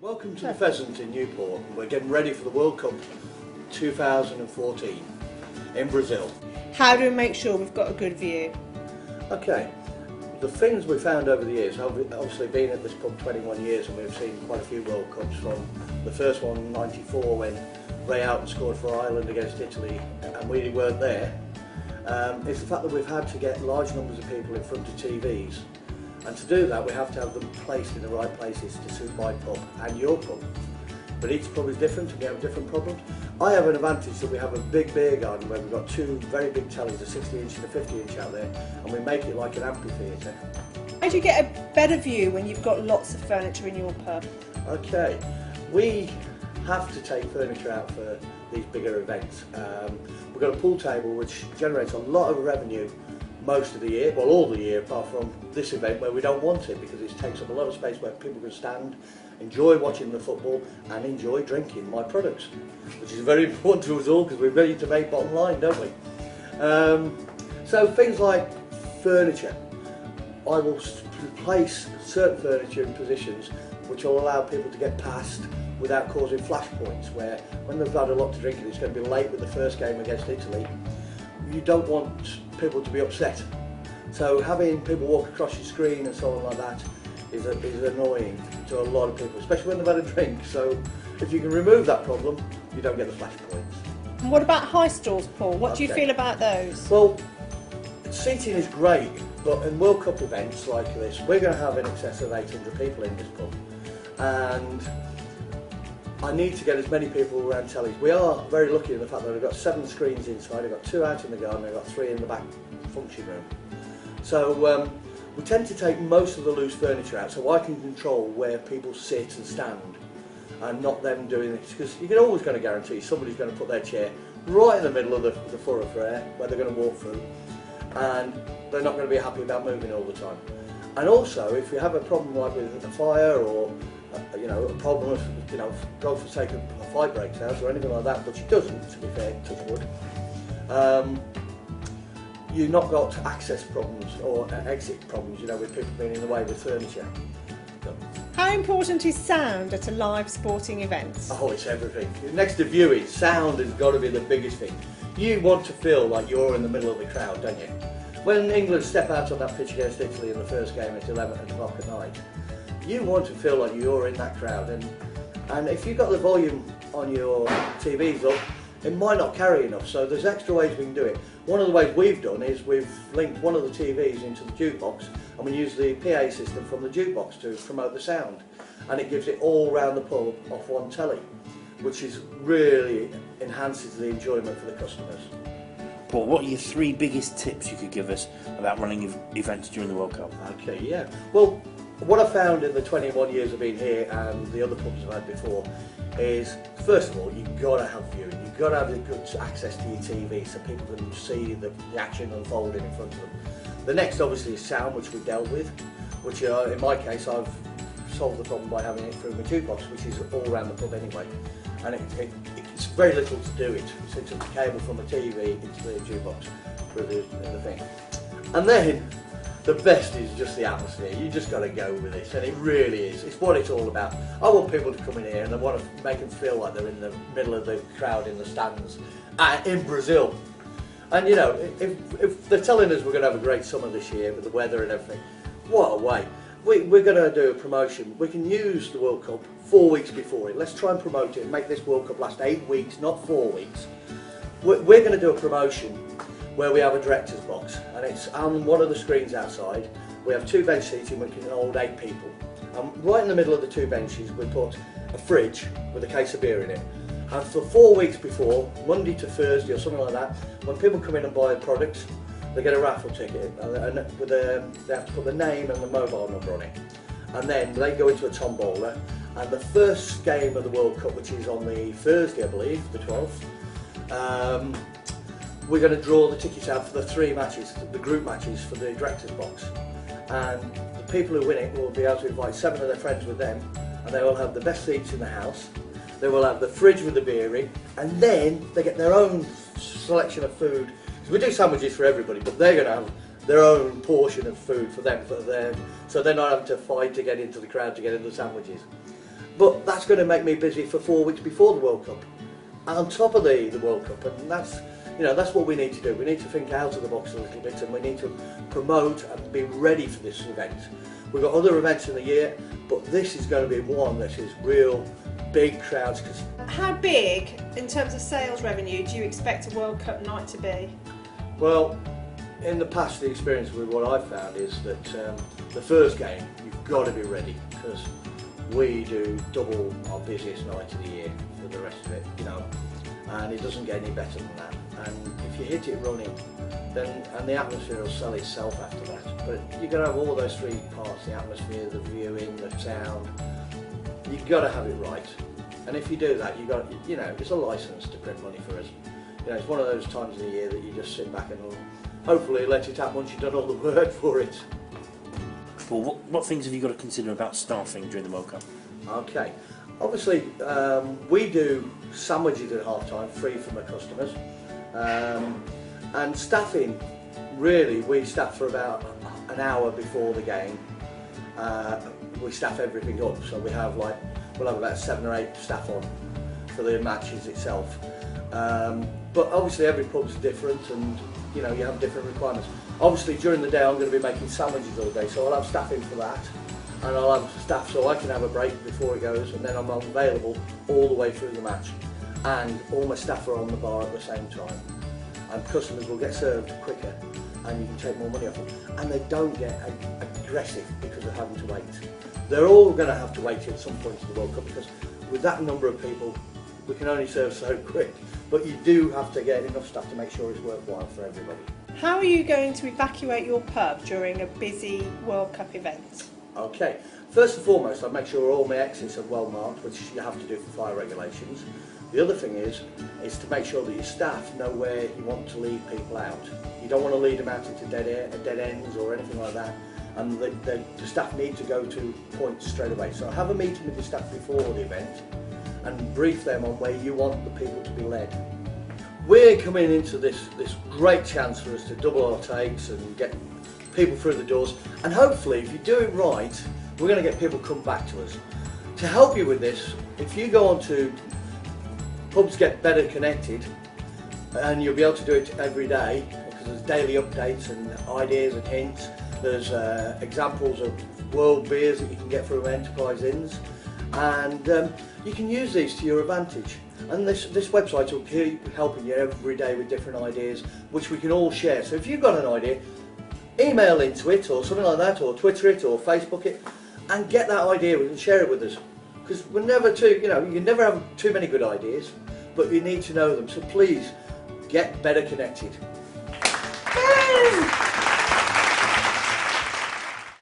Welcome to the Pheasant in Newport. We're getting ready for the World Cup 2014 in Brazil. How do we make sure we've got a good view? Okay, the things we found over the years, obviously been at this pub 21 years and we've seen quite a few World Cups, from the first one in '94 when Ray Houghton scored for Ireland against Italy and we weren't there, is the fact that we've had to get large numbers of people in front of TVs. And to do that, we have to have them placed in the right places to suit my pub and your pub. But each pub is different and we have different problems. I have an advantage that we have a big beer garden where we've got two very big tellies, a 60-inch and a 50-inch out there, and we make it like an amphitheatre. How do you get a better view when you've got lots of furniture in your pub? Okay, we have to take furniture out for these bigger events. We've got a pool table which generates a lot of revenue most of the year, well all the year apart from this event where we don't want it because it takes up a lot of space where people can stand, enjoy watching the football and enjoy drinking my products, which is very important to us all because we're ready to make bottom line, don't we? So things like furniture, I will place certain furniture in positions which will allow people to get past without causing flashpoints, where when they've had a lot to drink and it's going to be late with the first game against Italy, you don't want people to be upset. So having people walk across your screen and so on like that is annoying to a lot of people, especially when they've had a drink. So if you can remove that problem, you don't get the flash points. And what about high stalls, Paul? What do you feel about those? Well, seating is great, but in World Cup events like this, we're going to have in excess of 800 people in this pub. And I need to get as many people around tellies. We are very lucky in the fact that we've got 7 screens inside, I've got 2 out in the garden, I've got 3 in the back function room. So we tend to take most of the loose furniture out so I can control where people sit and stand and not them doing it, because you're always going to guarantee somebody's going to put their chair right in the middle of the thoroughfare where they're going to walk through and they're not going to be happy about moving all the time. And also, if you have a problem like with a fire or a problem of, God forsake, a fight breaks out or anything like that, which it doesn't, to be fair, touch wood, you've not got access problems or exit problems, with people being in the way with furniture. How important is sound at a live sporting event? Oh, it's everything. Next to viewing, sound has got to be the biggest thing. You want to feel like you're in the middle of the crowd, don't you? When England step out on that pitch against Italy in the first game at 11 o'clock at night, you want to feel like you're in that crowd, and if you've got the volume on your TVs up, it might not carry enough, so there's extra ways we can do it. One of the ways we've done is we've linked one of the TVs into the jukebox and we use the PA system from the jukebox to promote the sound, and it gives it all round the pub off one telly, which is really enhances the enjoyment for the customers. Paul, what are your 3 biggest tips you could give us about running events during the World Cup? Okay, yeah. Well, what I found in the 21 years I've been here and the other pubs I've had before is, first of all, you've got to have viewing. You've got to have the good access to your TV so people can see the action unfolding in front of them. The next, obviously, is sound, which we've dealt with, which in my case I've solved the problem by having it through my jukebox, which is all around the pub anyway. And it's very little to do it. So it's a cable from the TV into the jukebox through the thing. And then the best is just the atmosphere. You just got to go with it, and it really is. It's what it's all about. I want people to come in here and I want to make them feel like they're in the middle of the crowd in the stands in Brazil. And if they're telling us we're going to have a great summer this year with the weather and everything, what a way. We're going to do a promotion. We can use the World Cup 4 weeks before it. Let's try and promote it and make this World Cup last 8 weeks, not 4 weeks. We're going to do a promotion where we have a director's box, and it's on one of the screens outside. We have 2 bench seating which can hold 8 people. And right in the middle of the 2 benches we put a fridge with a case of beer in it. And for 4 weeks before, Monday to Thursday or something like that, when people come in and buy products, they get a raffle ticket, and they have to put the name and the mobile number on it. And then they go into a tombola, and the first game of the World Cup, which is on the Thursday, I believe, the 12th, we're going to draw the tickets out for the 3 matches, the group matches for the director's box. And the people who win it will be able to invite 7 of their friends with them, and they will have the best seats in the house. They will have the fridge with the beer in, and then they get their own selection of food. We do sandwiches for everybody, but they're going to have their own portion of food for them, so they're not having to fight to get into the crowd to get into the sandwiches. but that's going to make me busy for 4 weeks before the World Cup, on top of the World Cup, and that's, you know, that's what we need to do. We need to think out of the box a little bit, and we need to promote and be ready for this event. We've got other events in the year, but this is going to be one that is real big crowds. How big, in terms of sales revenue, do you expect a World Cup night to be? Well, in the past, the experience with what I've found is that the first game, you've got to be ready, because we do double our busiest night of the year for the rest of it, you know, and it doesn't get any better than that. And if you hit it running, then, and the atmosphere will sell itself after that. But you've got to have all those three parts: the atmosphere, the viewing, the sound. You've got to have it right. And if you do that, you've got, you know, it's a license to print money for us. You know, it's one of those times of the year that you just sit back and hopefully let it happen once you've done all the work for it. Well, what things have you got to consider about staffing during the World Cup? Okay, obviously we do sandwiches at half time, free from the customers, and staffing, really we staff for about an hour before the game. We staff everything up, so we'll have about 7 or 8 staff on for the matches itself. But obviously every pub's different, and you know, you have different requirements. Obviously during the day I'm going to be making sandwiches all day, so I'll have staff in for that, and I'll have staff so I can have a break before it goes, and then I'm available all the way through the match, and all my staff are on the bar at the same time, and customers will get served quicker, and you can take more money off them, and they don't get aggressive because of having to wait. They're all going to have to wait at some point in the World Cup, because with that number of people we can only serve so quick, but you do have to get enough staff to make sure it's worthwhile for everybody. How are you going to evacuate your pub during a busy World Cup event? Okay, first and foremost, I make sure all my exits are well marked, which you have to do for fire regulations. The other thing is to make sure that your staff know where you want to lead people out. You don't want to lead them out into dead ends or anything like that, and the staff need to go to points straight away. So have a meeting with the staff before the event and brief them on where you want the people to be led. We're coming into this great chance for us to double our takes and get people through the doors, and hopefully if you do it right, we're going to get people come back to us. To help you with this, if you go on to Pubs Get Better Connected, and you'll be able to do it every day, because there's daily updates and ideas and hints. There's examples of world beers that you can get from Enterprise Inns, and you can use these to your advantage. And this website will keep helping you every day with different ideas, which we can all share. So if you've got an idea, email into it or something like that, or Twitter it or Facebook it, and get that idea and share it with us. Because we're never too, you know, you can never have too many good ideas, but you need to know them. So please get better connected. Boom!